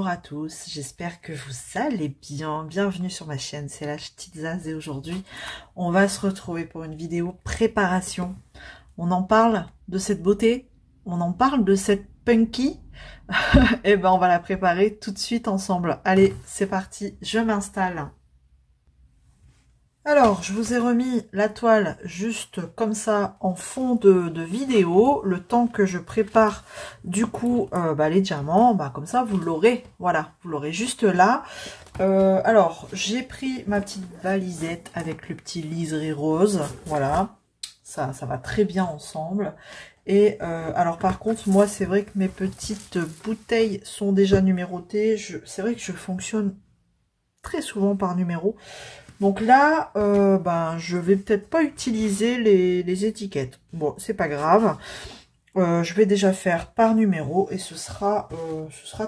Bonjour à tous, j'espère que vous allez bien. Bienvenue sur ma chaîne, c'est la petite Zaz et aujourd'hui on va se retrouver pour une vidéo préparation. On en parle de cette beauté, on en parle de cette punky. Et ben on va la préparer tout de suite ensemble. Allez, c'est parti, je m'installe. Alors, je vous ai remis la toile juste comme ça en fond de vidéo, le temps que je prépare du coup les diamants, comme ça vous l'aurez, voilà, vous l'aurez juste là. Alors, j'ai pris ma petite valisette avec le petit liseré rose, voilà, ça va très bien ensemble. Et alors par contre, moi c'est vrai que mes petites bouteilles sont déjà numérotées, c'est vrai que je fonctionne très souvent par numéro. Donc là, je vais peut-être pas utiliser les étiquettes. Bon, c'est pas grave. Je vais déjà faire par numéro et ce sera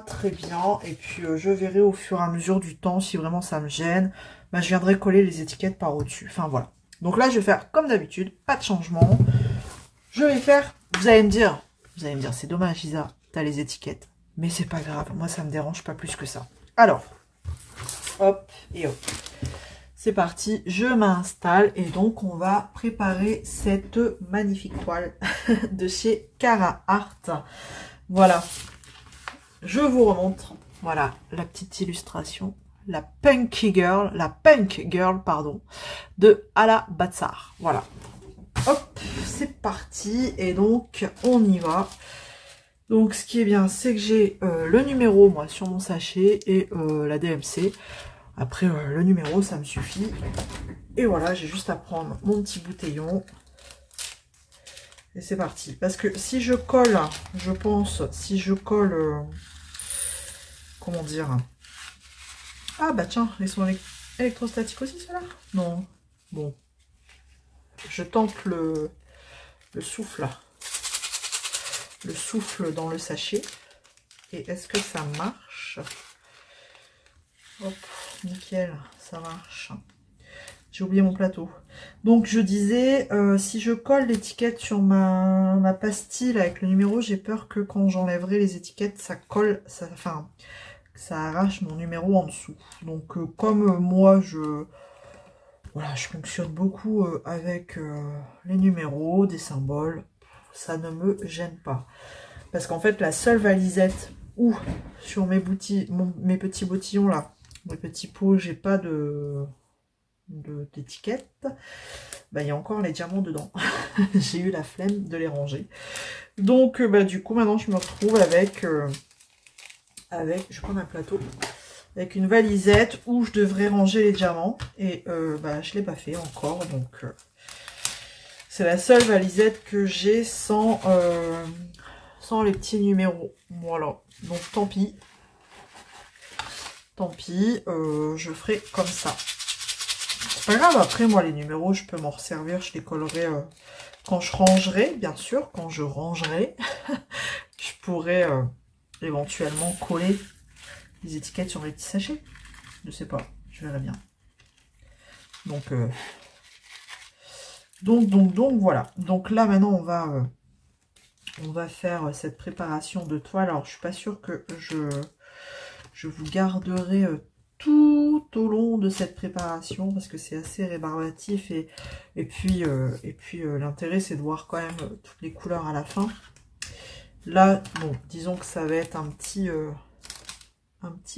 très bien. Et puis je verrai au fur et à mesure du temps si vraiment ça me gêne. Je viendrai coller les étiquettes par au-dessus. Enfin voilà. Donc là, je vais faire comme d'habitude, pas de changement. Je vais faire. Vous allez me dire, c'est dommage, Isa, t'as les étiquettes. Mais c'est pas grave. Moi, ça me dérange pas plus que ça. Alors, hop et hop. C'est parti, je m'installe et donc on va préparer cette magnifique toile de chez Cara Art. Voilà, je vous remontre, voilà la petite illustration, la punk girl pardon, de Ala Batsar. Voilà, hop, c'est parti et donc on y va. Donc ce qui est bien, c'est que j'ai le numéro moi sur mon sachet et la DMC. Après, le numéro, ça me suffit. Et voilà, j'ai juste à prendre mon petit bouteillon. Et c'est parti. Parce que si je colle, je pense, comment dire? Ah bah tiens, ils sont électrostatiques aussi, ceux-là? Non. Bon. Je tente le souffle. Le souffle dans le sachet. Et est-ce que ça marche? Hop, nickel, ça marche. J'ai oublié mon plateau. Donc je disais, si je colle l'étiquette sur ma pastille avec le numéro, j'ai peur que quand j'enlèverai les étiquettes, ça colle, ça arrache mon numéro en dessous. Donc comme moi, je fonctionne beaucoup avec les numéros, des symboles, ça ne me gêne pas. Parce qu'en fait, la seule valisette où sur mes petits bottillons là, mes petits pots, j'ai pas d'étiquette. Il y a encore les diamants dedans. J'ai eu la flemme de les ranger. Donc, du coup, maintenant, je me retrouve avec, je prends un plateau, avec une valisette où je devrais ranger les diamants. Et je l'ai pas fait encore. Donc, c'est la seule valisette que j'ai sans les petits numéros. Voilà. Donc, tant pis. Tant pis, je ferai comme ça. C'est pas grave, après moi les numéros je peux m'en resservir, je les collerai quand je rangerai, bien sûr, quand je rangerai. Je pourrais éventuellement coller les étiquettes sur les petits sachets. Je sais pas, je verrai bien. Donc voilà. Donc là maintenant on va faire cette préparation de toile. Alors je suis pas sûre que je vous garderai tout au long de cette préparation parce que c'est assez rébarbatif et puis l'intérêt c'est de voir quand même toutes les couleurs à la fin. Là, bon, disons que ça va être un petit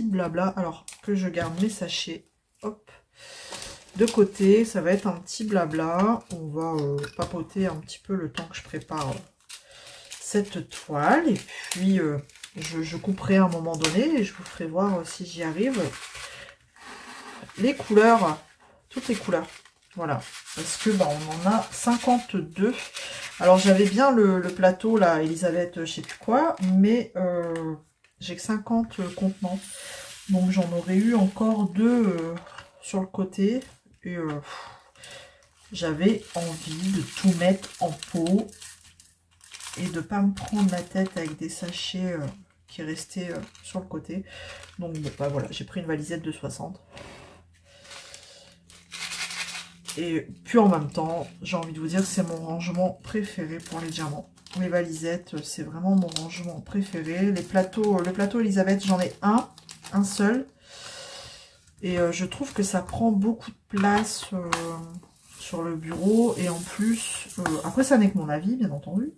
blabla. Alors que je garde mes sachets, hop, de côté, ça va être un petit blabla. On va papoter un petit peu le temps que je prépare cette toile et puis je couperai à un moment donné et je vous ferai voir si j'y arrive. Les couleurs, toutes les couleurs. Voilà. Parce que on en a 52. Alors j'avais bien le plateau là, Elisabeth, je sais plus quoi, mais j'ai que 50 contenants. Donc j'en aurais eu encore 2 sur le côté. Et j'avais envie de tout mettre en pot. Et de pas me prendre la tête avec des sachets qui restaient sur le côté. Donc voilà, j'ai pris une valisette de 60. Et puis en même temps, j'ai envie de vous dire, c'est mon rangement préféré pour les diamants. Les valisettes, c'est vraiment mon rangement préféré. Le plateau Elisabeth, j'en ai un. un seul. Et je trouve que ça prend beaucoup de place sur le bureau. Et en plus, après ça n'est que mon avis, bien entendu.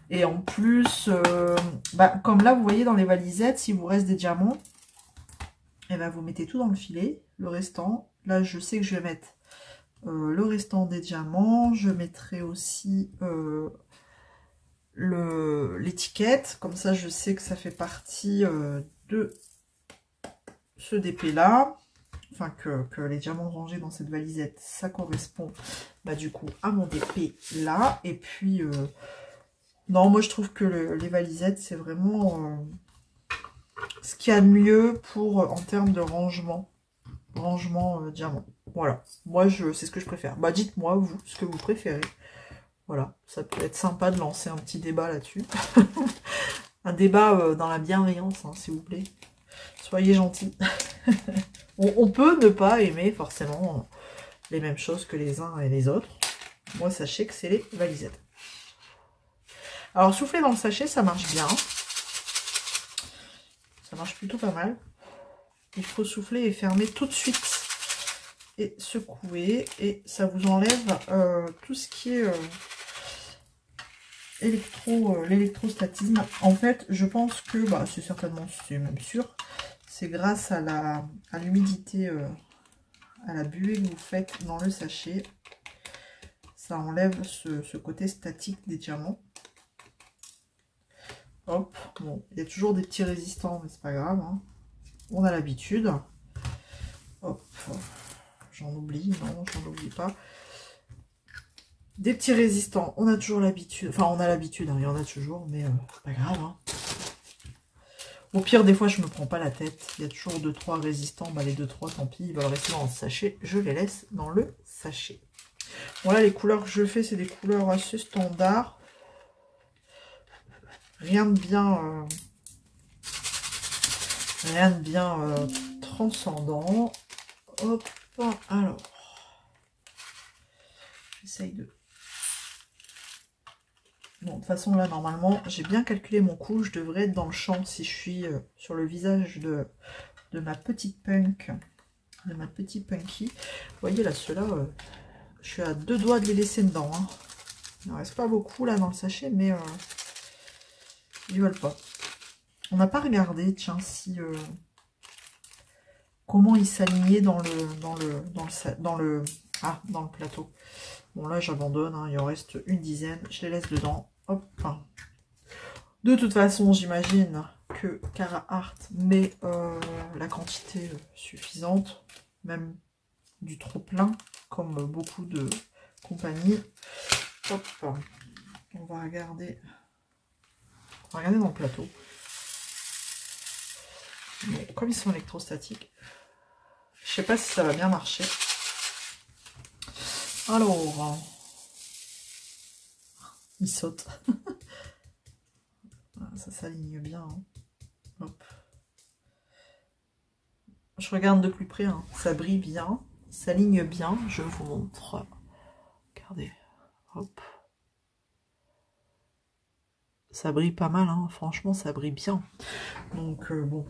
Et en plus, comme là, vous voyez dans les valisettes, s'il vous reste des diamants, et ben vous mettez tout dans le filet. Le restant, là je sais que je vais mettre le restant des diamants. Je mettrai aussi l'étiquette. Comme ça, je sais que ça fait partie de ce DP là. Enfin, que les diamants rangés dans cette valisette, ça correspond du coup à mon DP là. Et puis, non, moi je trouve que les valisettes, c'est vraiment ce qu'il y a de mieux pour en termes de rangement diamant. Voilà, moi c'est ce que je préfère. Dites-moi vous ce que vous préférez. Voilà, ça peut être sympa de lancer un petit débat là-dessus. Un débat dans la bienveillance, hein, s'il vous plaît. Soyez gentils. On peut ne pas aimer forcément les mêmes choses que les uns et les autres. Moi, sachez que c'est les valisettes. Alors, souffler dans le sachet, ça marche bien. Ça marche plutôt pas mal. Il faut souffler et fermer tout de suite. Et secouer. Et ça vous enlève tout ce qui est l'électrostatisme. En fait, je pense que, c'est certainement, c'est même sûr, c'est grâce à l'humidité, à la buée que vous faites dans le sachet. Ça enlève ce côté statique des diamants. Hop, bon, il y a toujours des petits résistants, mais c'est pas grave, hein. On a l'habitude. Hop, j'en oublie, non, j'en oublie pas. Des petits résistants, on a toujours l'habitude. Enfin, on a l'habitude, hein, il y en a toujours, mais c'est pas grave, hein. Au pire, des fois, je me prends pas la tête. Il y a toujours 2-3 résistants. Les 2-3, tant pis, ils veulent rester dans le sachet. Je les laisse dans le sachet. Bon, là, les couleurs que je fais, c'est des couleurs assez standards. Rien de bien... transcendant. Hop, alors. J'essaye de... Bon, de toute façon, là, normalement, j'ai bien calculé mon coup. Je devrais être dans le champ si je suis sur le visage de ma petite punk, de ma petite punky. Vous voyez, là, ceux-là, je suis à 2 doigts de les laisser dedans, hein. Il ne reste pas beaucoup, là, dans le sachet, mais ils veulent pas. On n'a pas regardé, tiens, si... comment ils s'alignaient dans le plateau. Bon, là, j'abandonne, hein, il en reste une dizaine. Je les laisse dedans. Hop. De toute façon, j'imagine que Carhartt met la quantité suffisante, même du trop plein, comme beaucoup de compagnies. Hop. On va regarder dans le plateau. Bon, comme ils sont électrostatiques, je sais pas si ça va bien marcher. Alors, il saute. Ça s'aligne bien, hein. Hop. Je regarde de plus près, hein. Ça brille bien, ça s'aligne bien. Je vous montre. Regardez. Hop. Ça brille pas mal, hein. Franchement, ça brille bien. Donc, bon,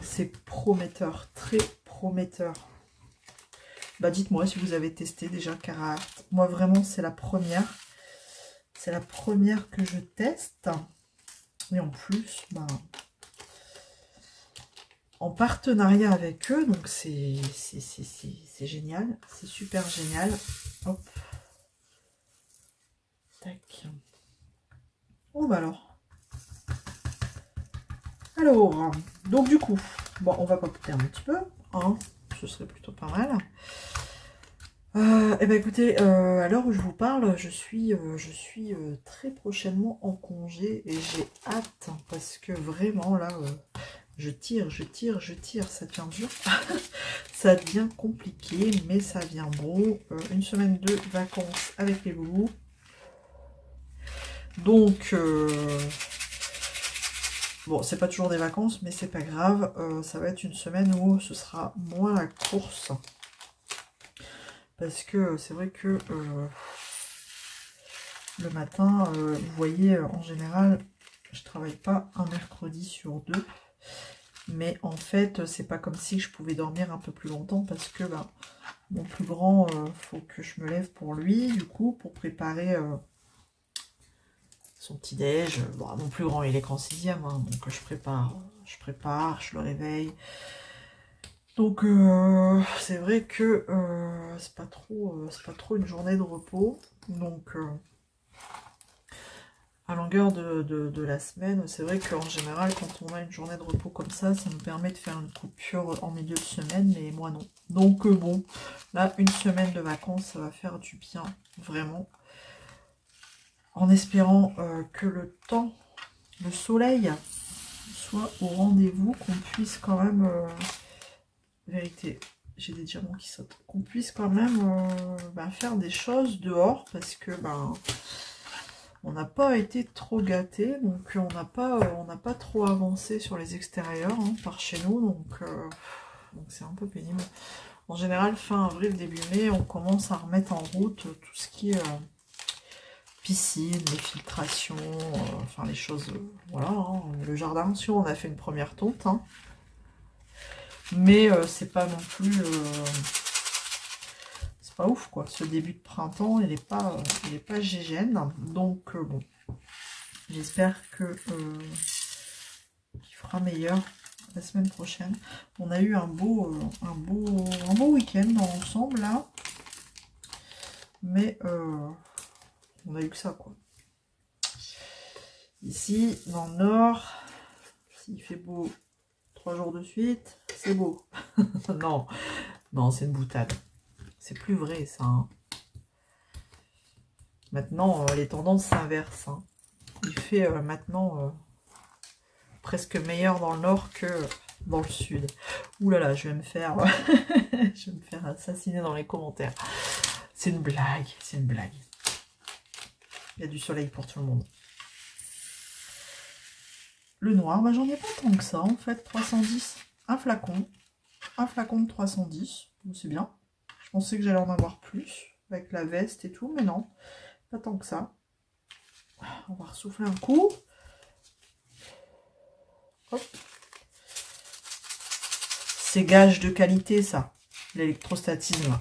c'est prometteur, très prometteur. Dites-moi si vous avez testé déjà Carhartt. Moi, vraiment, c'est la première. C'est la première que je teste. Et en plus, en partenariat avec eux. Donc, c'est génial. C'est super génial. Hop. Tac. Bon, alors. Alors, donc du coup, bon, on va papoter un petit peu, hein, ce serait plutôt pas mal. Et ben écoutez, à l'heure où je vous parle, je suis très prochainement en congé et j'ai hâte parce que vraiment là, je tire, ça devient dur, ça devient compliqué, mais ça vient bon. Une semaine de vacances avec les loulous, donc bon, c'est pas toujours des vacances, mais c'est pas grave. Ça va être une semaine où ce sera moins la course. Parce que c'est vrai que le matin, vous voyez, en général, je travaille pas un mercredi sur 2. Mais en fait, c'est pas comme si je pouvais dormir un peu plus longtemps parce que bah, mon plus grand, faut que je me lève pour lui, du coup, pour préparer son petit-déj. Bon, mon plus grand, il est qu'en 6e, hein, donc je prépare, je le réveille. Donc c'est vrai que c'est pas trop une journée de repos. Donc à longueur de la semaine, c'est vrai qu'en général, quand on a une journée de repos comme ça nous permet de faire une coupure en milieu de semaine, mais moi non. Donc bon, là, une semaine de vacances, ça va faire du bien, vraiment. En espérant que le temps, le soleil, soit au rendez-vous, qu'on puisse quand même... vérité, j'ai des diamants qui sautent. Qu'on puisse quand même faire des choses dehors, parce que on n'a pas été trop gâtés, donc on n'a pas trop avancé sur les extérieurs hein, par chez nous, donc c'est un peu pénible. En général, fin avril, début mai, on commence à remettre en route tout ce qui est piscine, les filtrations, enfin les choses, voilà. Hein. Le jardin, si on a fait une première tonte, hein. Mais c'est pas non plus... c'est pas ouf, quoi. Ce début de printemps, il est pas gégène. Donc, bon. J'espère que qu'il fera meilleur la semaine prochaine. On a eu un beau week-end ensemble, là. Mais on a eu que ça, quoi. Ici, dans le nord, s'il fait beau 3 jours de suite, c'est beau. Non, non, c'est une boutade. C'est plus vrai, ça. Hein. Maintenant, les tendances s'inversent. Hein. Il fait maintenant presque meilleur dans le nord que dans le sud. Ouh là là, je vais me faire assassiner dans les commentaires. C'est une blague, c'est une blague. Il y a du soleil pour tout le monde. Le noir, bah, j'en ai pas tant que ça en fait, 310. Un flacon de 310, c'est bien. Je pensais que j'allais en avoir plus, avec la veste et tout, mais non, pas tant que ça. On va ressouffler un coup. Hop. C'est gage de qualité ça, l'électrostatisme.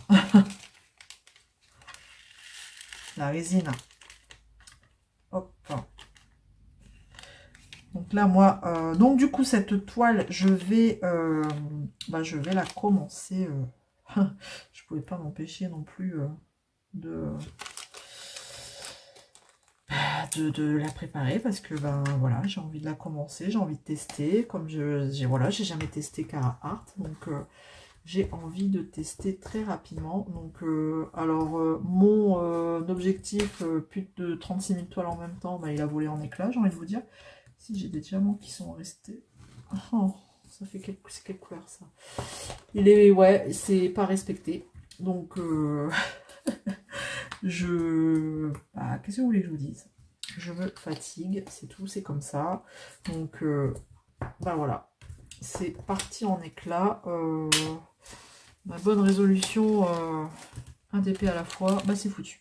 La résine. Hop. Donc là, moi, donc du coup, cette toile, je vais la commencer. Je pouvais pas m'empêcher non plus de la préparer parce que voilà, j'ai envie de la commencer, j'ai envie de tester. Comme j'ai jamais testé Cara Art, donc j'ai envie de tester très rapidement. Donc mon objectif, plus de 36 000 toiles en même temps, il a volé en éclats, j'ai envie de vous dire. Si j'ai des diamants qui sont restés. Oh, ça fait c'est quelle couleur ça? Il est, ouais, c'est pas respecté. Donc, qu'est-ce que vous voulez que je vous dise? Je me fatigue, c'est tout, c'est comme ça. Donc, voilà. C'est parti en éclat. Ma bonne résolution, un DP à la fois, c'est foutu.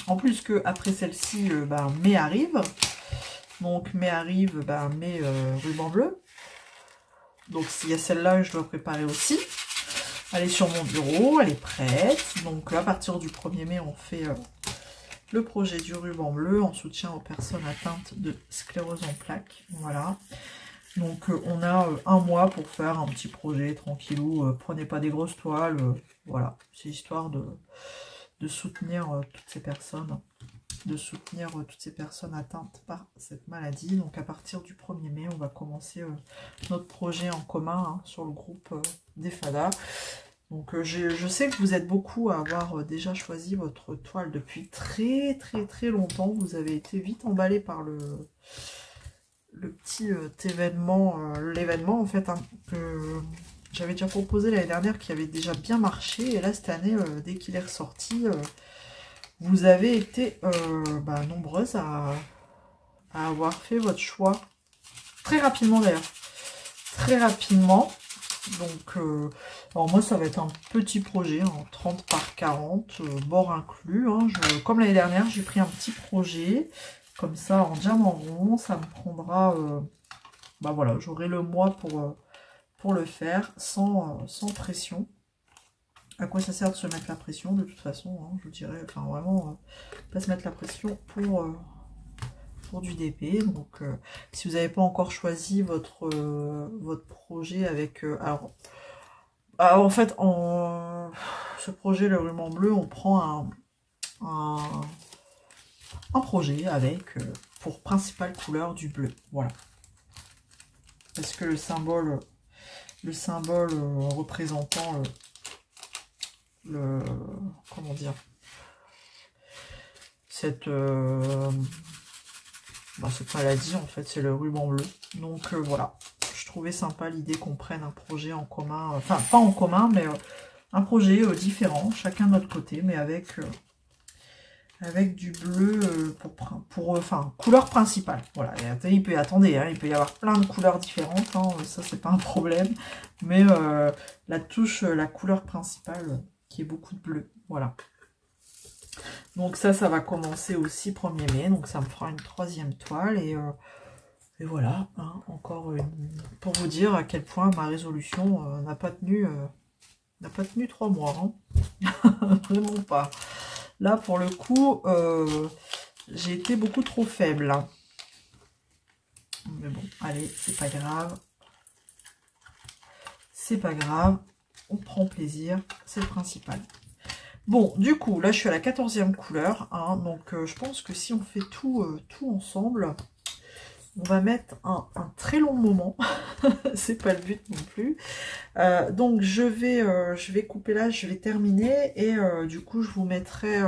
En plus que après celle-ci, mai arrive. Donc, mai arrive, mai ruban bleu. Donc, s'il y a celle-là, je dois préparer aussi. Elle est sur mon bureau, elle est prête. Donc, à partir du 1er mai, on fait le projet du ruban bleu en soutien aux personnes atteintes de sclérose en plaques. Voilà. Donc, on a un mois pour faire un petit projet tranquillou. Prenez pas des grosses toiles. Voilà. C'est histoire de soutenir toutes ces personnes. De soutenir toutes ces personnes atteintes par cette maladie. Donc à partir du 1er mai, on va commencer notre projet en commun sur le groupe des Fadas. Donc je sais que vous êtes beaucoup à avoir déjà choisi votre toile depuis très longtemps. Vous avez été vite emballé par le petit événement, l'événement en fait, hein, que j'avais déjà proposé l'année dernière, qui avait déjà bien marché. Et là cette année, dès qu'il est ressorti... vous avez été nombreuses à avoir fait votre choix très rapidement d'ailleurs. Très rapidement. Donc, alors moi ça va être un petit projet, hein, 30 par 40, bord inclus. Hein, comme l'année dernière, j'ai pris un petit projet, comme ça en diamant rond. Ça me prendra, voilà, j'aurai le mois pour le faire sans pression. À quoi ça sert de se mettre la pression de toute façon, hein, je vous dirais, enfin vraiment, pas se mettre la pression pour du DP. Donc si vous n'avez pas encore choisi votre projet avec... alors en fait, ce projet, le ruban bleu, on prend un projet avec pour principale couleur du bleu. Voilà. Parce que le symbole représentant comment dire, cette maladie, en fait, c'est le ruban bleu. Donc voilà, je trouvais sympa l'idée qu'on prenne un projet en commun, enfin pas en commun, mais un projet différent, chacun de notre côté, mais avec du bleu enfin, couleur principale. Voilà, il peut y avoir plein de couleurs différentes, hein, ça c'est pas un problème, mais la touche, la couleur principale, qui est beaucoup de bleu, voilà. Donc ça va commencer aussi 1er mai, donc ça me fera une 3e toile, et voilà, hein, encore pour vous dire à quel point ma résolution n'a pas tenu 3 mois, hein. Vraiment pas. Là, pour le coup, j'ai été beaucoup trop faible. Hein. Mais bon, allez, c'est pas grave. C'est pas grave. On prend plaisir, c'est le principal. Bon, du coup, là, je suis à la 14e couleur. Hein, donc, je pense que si on fait tout ensemble, on va mettre un très long moment. C'est pas le but non plus. Donc, je vais couper là, je vais terminer. Et du coup, je vous mettrai...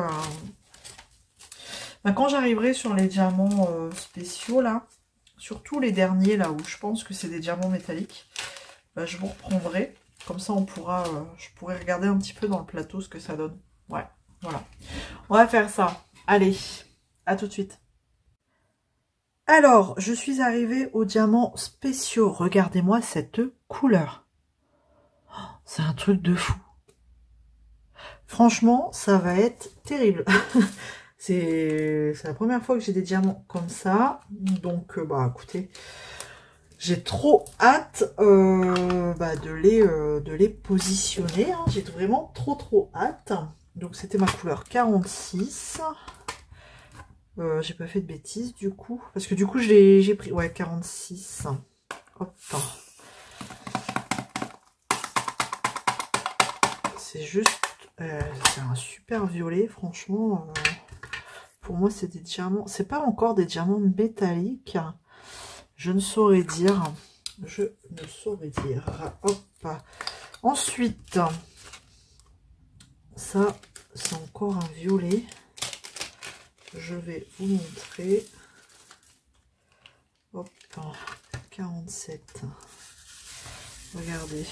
quand j'arriverai sur les diamants spéciaux, là, surtout les derniers, là, où je pense que c'est des diamants métalliques, je vous reprendrai. Comme ça, je pourrai regarder un petit peu dans le plateau ce que ça donne. Ouais, voilà. On va faire ça. Allez, à tout de suite. Alors, je suis arrivée aux diamants spéciaux. Regardez-moi cette couleur. Oh, c'est un truc de fou. Franchement, ça va être terrible. C'est la première fois que j'ai des diamants comme ça. Donc, écoutez, j'ai trop hâte de les positionner. Hein. J'ai vraiment trop hâte. Donc, c'était ma couleur 46. J'ai pas fait de bêtises du coup. Parce que du coup, j'ai pris... Ouais, 46. Hop. C'est juste... c'est un super violet, franchement. Pour moi, c'est des diamants. C'est pas encore des diamants métalliques. Je ne saurais dire. Je ne saurais dire. Hop. Ensuite, ça, c'est encore un violet. Je vais vous montrer. Hop. 47. Regardez.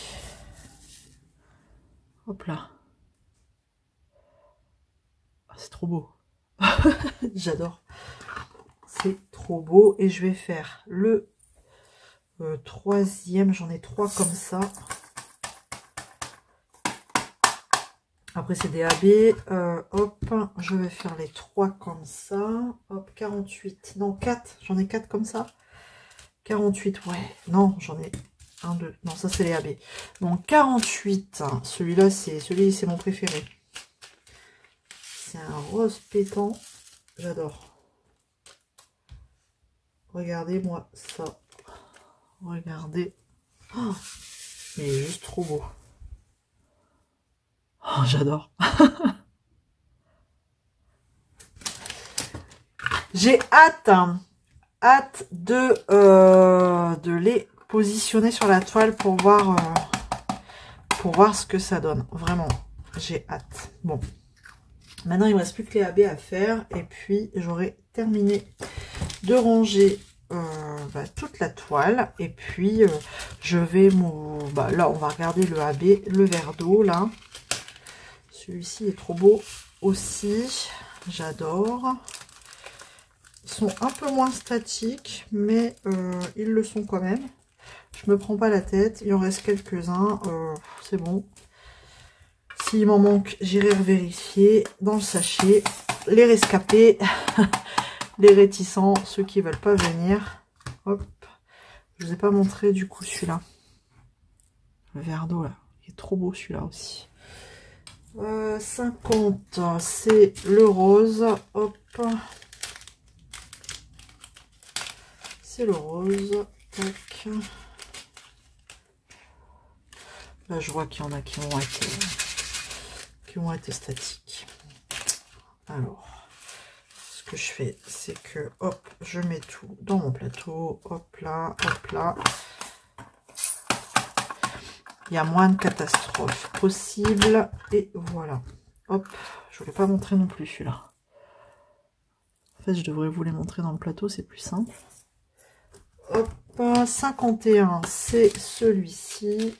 Hop là. C'est trop beau. J'adore. C'est trop beau. Et je vais faire le 3e. J'en ai 3 comme ça. Après, c'est des AB. Hop. Je vais faire les 3 comme ça. Hop. 48. Non, 4. J'en ai 4 comme ça. 48. Ouais. Non, j'en ai 1, 2. Non, ça, c'est les AB. Donc, 48. Celui-là, c'est mon préféré. C'est un rose pétant. J'adore. Regardez-moi ça. Regardez. Oh, il est juste trop beau. Oh, j'adore. J'ai hâte de les positionner sur la toile pour voir ce que ça donne. Vraiment, j'ai hâte. Bon. Maintenant, il ne me reste plus que les AB à faire. Et puis, j'aurai terminé de ranger toute la toile. Et puis, je vais... là, on va regarder le AB, le verre d'eau, là. Celui-ci est trop beau aussi. J'adore. Ils sont un peu moins statiques, mais ils le sont quand même. Je me prends pas la tête. Il en reste quelques-uns. C'est bon. S'il m'en manque, j'irai vérifier dans le sachet. Les rescapés, les réticents, ceux qui veulent pas venir. Hop. Je vous ai pas montré du coup celui-là. le verre d'eau là. Il est trop beau celui-là aussi. 50, c'est le rose. Hop. C'est le rose. Tac. Là, je vois qu'il y en a qui vont être statiques. Alors, ce que je fais, c'est que, hop, je mets tout dans mon plateau. Hop là, hop là. Il y a moins de catastrophes possibles. Et voilà. Hop, je ne voulais pas montrer non plus celui-là. En fait, je devrais vous les montrer dans le plateau, c'est plus simple. Hop, 51, c'est celui-ci.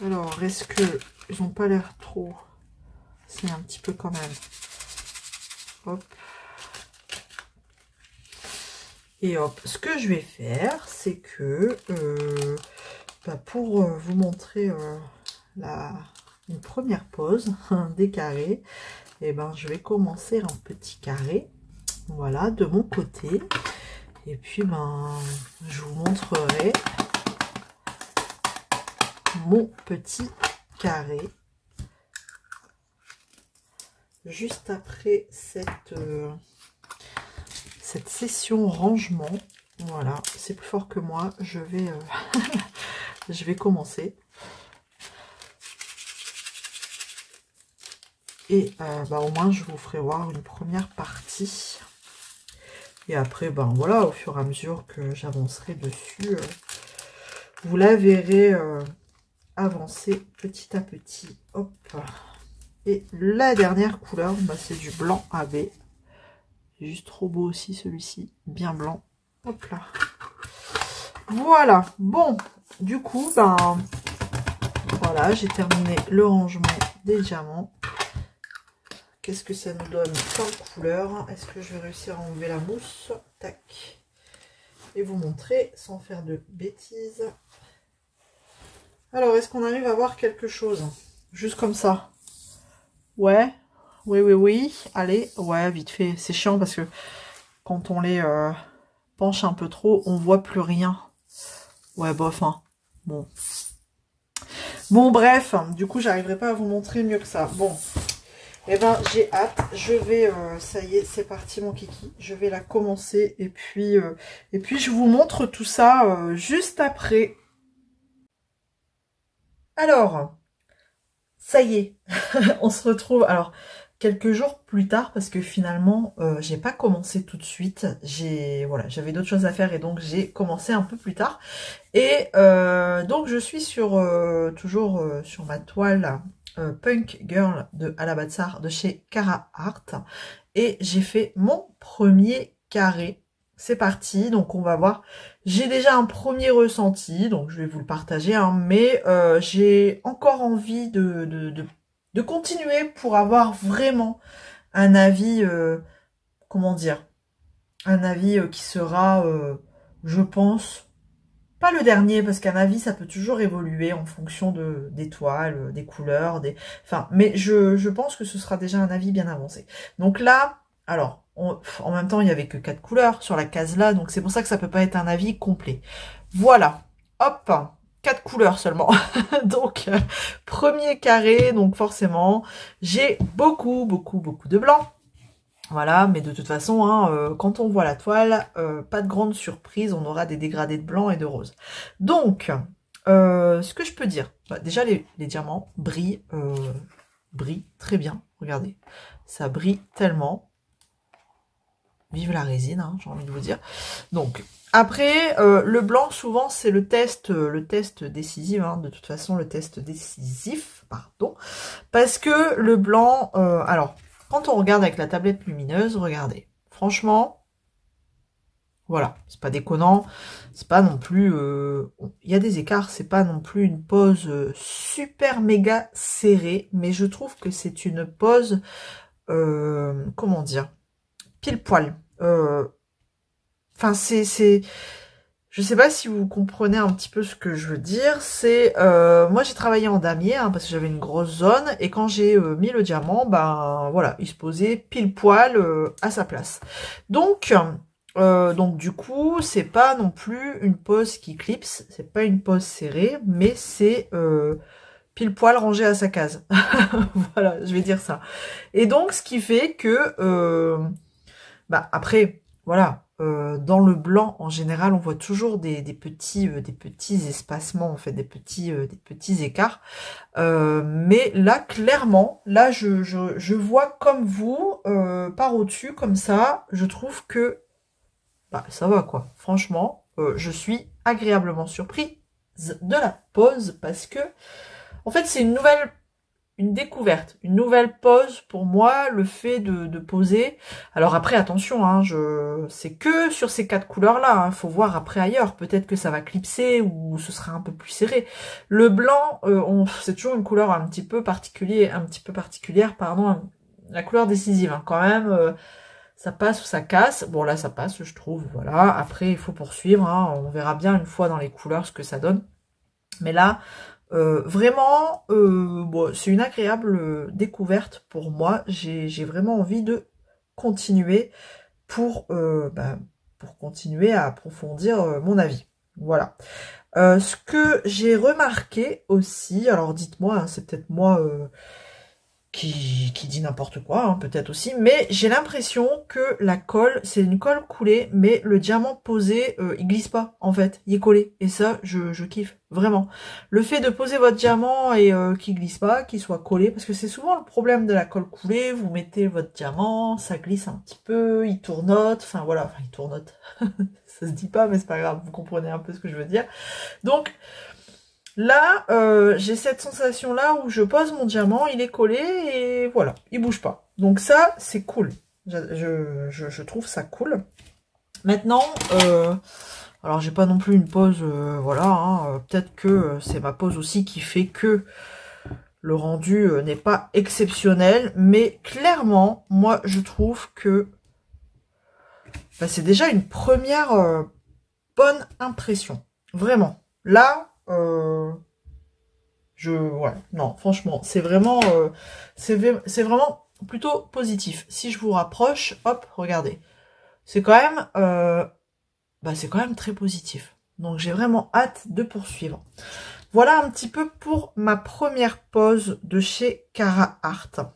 Alors, est-ce que ils n'ont pas l'air trop? C'est un petit peu quand même. Hop. Et hop, ce que je vais faire, c'est que pour vous montrer une première pose des carrés, et ben je vais commencer un petit carré, voilà, de mon côté. Et puis ben je vous montrerai mon petit carré juste après cette session rangement. Voilà, c'est plus fort que moi, je vais je vais commencer. Et au moins je vous ferai voir une première partie. Et après, ben voilà, au fur et à mesure que j'avancerai dessus, vous la verrez avancer petit à petit. Hop. Et la dernière couleur, bah, c'est du blanc AB. Juste trop beau aussi celui-ci, bien blanc. Hop là. Voilà. Bon, du coup, ben voilà, j'ai terminé le rangement des diamants. Qu'est-ce que ça nous donne comme couleur? Est-ce que je vais réussir à enlever la mousse? Tac. Et vous montrer sans faire de bêtises. Alors, est-ce qu'on arrive à voir quelque chose? Juste comme ça. Ouais. Oui. Allez. Ouais, vite fait. C'est chiant parce que quand on les penche un peu trop, on voit plus rien. Ouais, bof, hein. Bon. Bon, bref. Du coup, j'arriverai pas à vous montrer mieux que ça. Bon. Eh ben, j'ai hâte. Je vais, ça y est, c'est parti mon kiki. Je vais la commencer et puis je vous montre tout ça juste après. Alors, ça y est, on se retrouve. Alors, quelques jours plus tard parce que finalement, j'ai pas commencé tout de suite. J'avais d'autres choses à faire et donc j'ai commencé un peu plus tard. Et donc je suis toujours sur ma toile. Punk Girl de Alabatsar de chez Cara Art et j'ai fait mon premier carré. C'est parti, donc on va voir. J'ai déjà un premier ressenti, donc je vais vous le partager, hein, mais j'ai encore envie de continuer pour avoir vraiment un avis, comment dire, un avis qui sera, je pense, pas le dernier, parce qu'un avis, ça peut toujours évoluer en fonction des toiles, des couleurs, enfin, mais je pense que ce sera déjà un avis bien avancé. Donc là, alors, en même temps, il n'y avait que 4 couleurs sur la case là, donc c'est pour ça que ça peut pas être un avis complet. Voilà, hop, 4 couleurs seulement. Donc, premier carré, donc forcément, j'ai beaucoup de blanc. Voilà, mais de toute façon, hein, quand on voit la toile, pas de grande surprise, on aura des dégradés de blanc et de rose. Donc, ce que je peux dire, bah, déjà les diamants brillent très bien, regardez, ça brille tellement. Vive la résine, hein, j'ai envie de vous dire. Donc, après, le blanc, souvent, c'est le test décisif, hein, de toute façon, le test décisif, pardon, parce que le blanc, alors... Quand on regarde avec la tablette lumineuse, regardez, franchement, voilà, c'est pas déconnant, c'est pas non plus, il y a des écarts, c'est pas non plus une pose super méga serrée, mais je trouve que c'est une pose, comment dire, pile poil. Enfin, je sais pas si vous comprenez un petit peu ce que je veux dire. C'est moi j'ai travaillé en damier hein, parce que j'avais une grosse zone et quand j'ai mis le diamant, ben voilà, il se posait pile poil à sa place. Donc Donc du coup, c'est pas non plus une pose qui clipse, c'est pas une pose serrée, mais c'est pile poil rangé à sa case. Voilà, je vais dire ça. Et donc, ce qui fait que, après, voilà, dans le blanc, en général, on voit toujours des petits espacements, en fait, des petits écarts. Mais là, clairement, là, je vois comme vous, par au-dessus, comme ça, je trouve que ça va, quoi. Franchement, je suis agréablement surprise de la pose parce que, en fait, c'est une découverte, une nouvelle pose pour moi, le fait de poser. Alors après, attention, hein, c'est que sur ces 4 couleurs-là, hein, faut voir après ailleurs. Peut-être que ça va clipser ou ce sera un peu plus serré. Le blanc, c'est toujours une couleur un petit peu particulière, pardon, la couleur décisive, hein, quand même. Ça passe ou ça casse. Bon, là, ça passe, je trouve. Voilà. Après, il faut poursuivre. Hein. On verra bien une fois dans les couleurs ce que ça donne. Mais là, vraiment, bon, c'est une agréable découverte pour moi. J'ai vraiment envie de continuer pour continuer à approfondir mon avis. Voilà. Ce que j'ai remarqué aussi, alors dites-moi, hein, c'est peut-être moi... qui dit n'importe quoi, hein, peut-être aussi, mais j'ai l'impression que la colle, c'est une colle coulée, mais le diamant posé, il glisse pas, en fait, il est collé, et ça, je kiffe, vraiment. Le fait de poser votre diamant et qu'il glisse pas, qu'il soit collé, parce que c'est souvent le problème de la colle coulée, vous mettez votre diamant, ça glisse un petit peu, il tournote, enfin voilà, enfin il tournote, ça se dit pas, mais c'est pas grave, vous comprenez un peu ce que je veux dire. Donc, là, j'ai cette sensation-là où je pose mon diamant, il est collé et voilà, il bouge pas. Donc ça, c'est cool. Je trouve ça cool. Maintenant, alors j'ai pas non plus une pose, voilà, hein, peut-être que c'est ma pose aussi qui fait que le rendu n'est pas exceptionnel, mais clairement, moi, je trouve que c'est déjà une première bonne impression. Vraiment. Là... ouais, non, franchement, c'est vraiment plutôt positif. Si je vous rapproche, hop, regardez. C'est quand même très positif. Donc j'ai vraiment hâte de poursuivre. Voilà un petit peu pour ma première pose de chez Cara Art.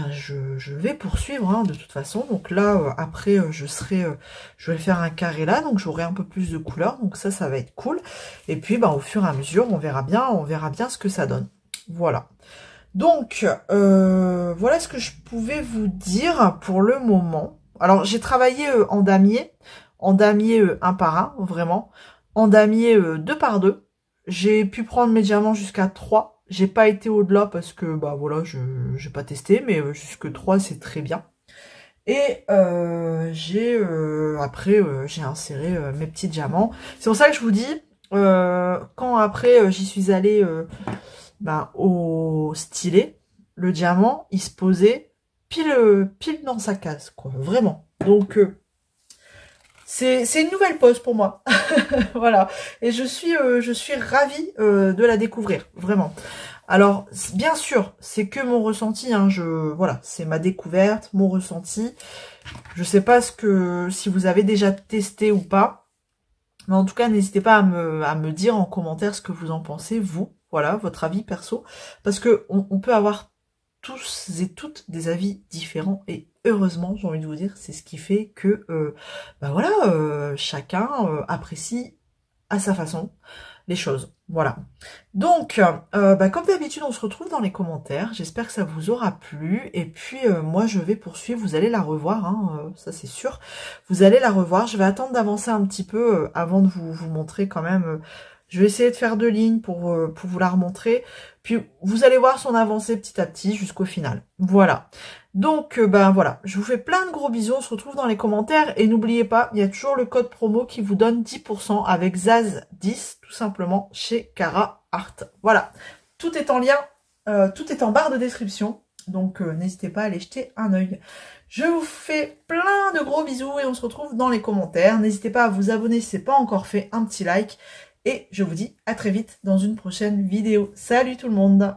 Je vais poursuivre, hein, de toute façon. Donc là, après, je vais faire un carré là, donc j'aurai un peu plus de couleurs. Donc ça va être cool. Et puis, au fur et à mesure, on verra bien ce que ça donne. Voilà. Donc, voilà ce que je pouvais vous dire pour le moment. Alors, j'ai travaillé en damier 1 par 1, vraiment. En damier 2 par 2. J'ai pu prendre mes diamants jusqu'à 3. J'ai pas été au-delà parce que, voilà, j'ai pas testé, mais jusque 3, c'est très bien. Et après, j'ai inséré mes petits diamants. C'est pour ça que je vous dis, quand après, j'y suis allée au stylet, le diamant, il se posait pile dans sa case, quoi, vraiment. Donc... c'est une nouvelle pose pour moi. Voilà. Et je suis ravie de la découvrir, vraiment. Alors, bien sûr, c'est que mon ressenti, hein, voilà, c'est ma découverte, mon ressenti. Je sais pas si vous avez déjà testé ou pas. Mais en tout cas, n'hésitez pas à me dire en commentaire ce que vous en pensez, vous. Voilà, votre avis perso. Parce que on peut avoir tous et toutes des avis différents et heureusement, j'ai envie de vous dire, c'est ce qui fait que chacun apprécie à sa façon les choses. Voilà. Donc, comme d'habitude, on se retrouve dans les commentaires. J'espère que ça vous aura plu. Et puis, moi, je vais poursuivre. Vous allez la revoir, hein, ça c'est sûr. Vous allez la revoir. Je vais attendre d'avancer un petit peu avant de vous montrer quand même... je vais essayer de faire 2 lignes pour vous la remontrer. Puis, vous allez voir son avancée petit à petit jusqu'au final. Voilà. Donc, voilà. Je vous fais plein de gros bisous. On se retrouve dans les commentaires. Et n'oubliez pas, il y a toujours le code promo qui vous donne 10% avec Zaz10, tout simplement, chez Cara Art. Voilà. Tout est en lien. Tout est en barre de description. Donc, n'hésitez pas à aller jeter un œil. Je vous fais plein de gros bisous et on se retrouve dans les commentaires. N'hésitez pas à vous abonner si ce n'est pas encore fait. Un petit like. Et je vous dis à très vite dans une prochaine vidéo. Salut tout le monde!